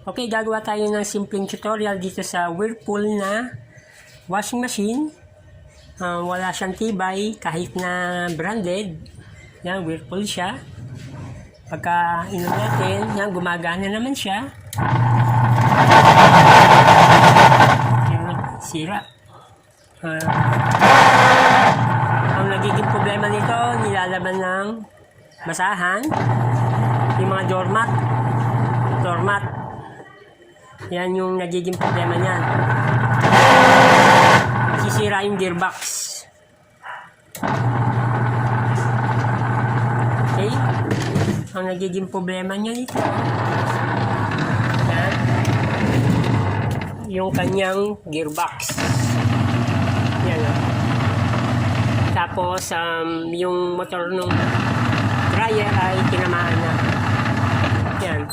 Okay, gagawa tayo ng simpleng tutorial dito sa Whirlpool na washing machine. Wala siyang tibay kahit na branded. Yan, Whirlpool siya. Pagka inom natin, yan, gumagana naman siya. Yan, sira. Ang nagiging problema nito, nilalaban ng basahan. Yung mga doormat. Yan yung nagiging problema niyan. Sisira yung gearbox. Okay? Ang nagiging problema niya nito. Yan. Yung kanyang gearbox. Yan. Tapos, yung motor ng dryer ay tinamaan na. Yan.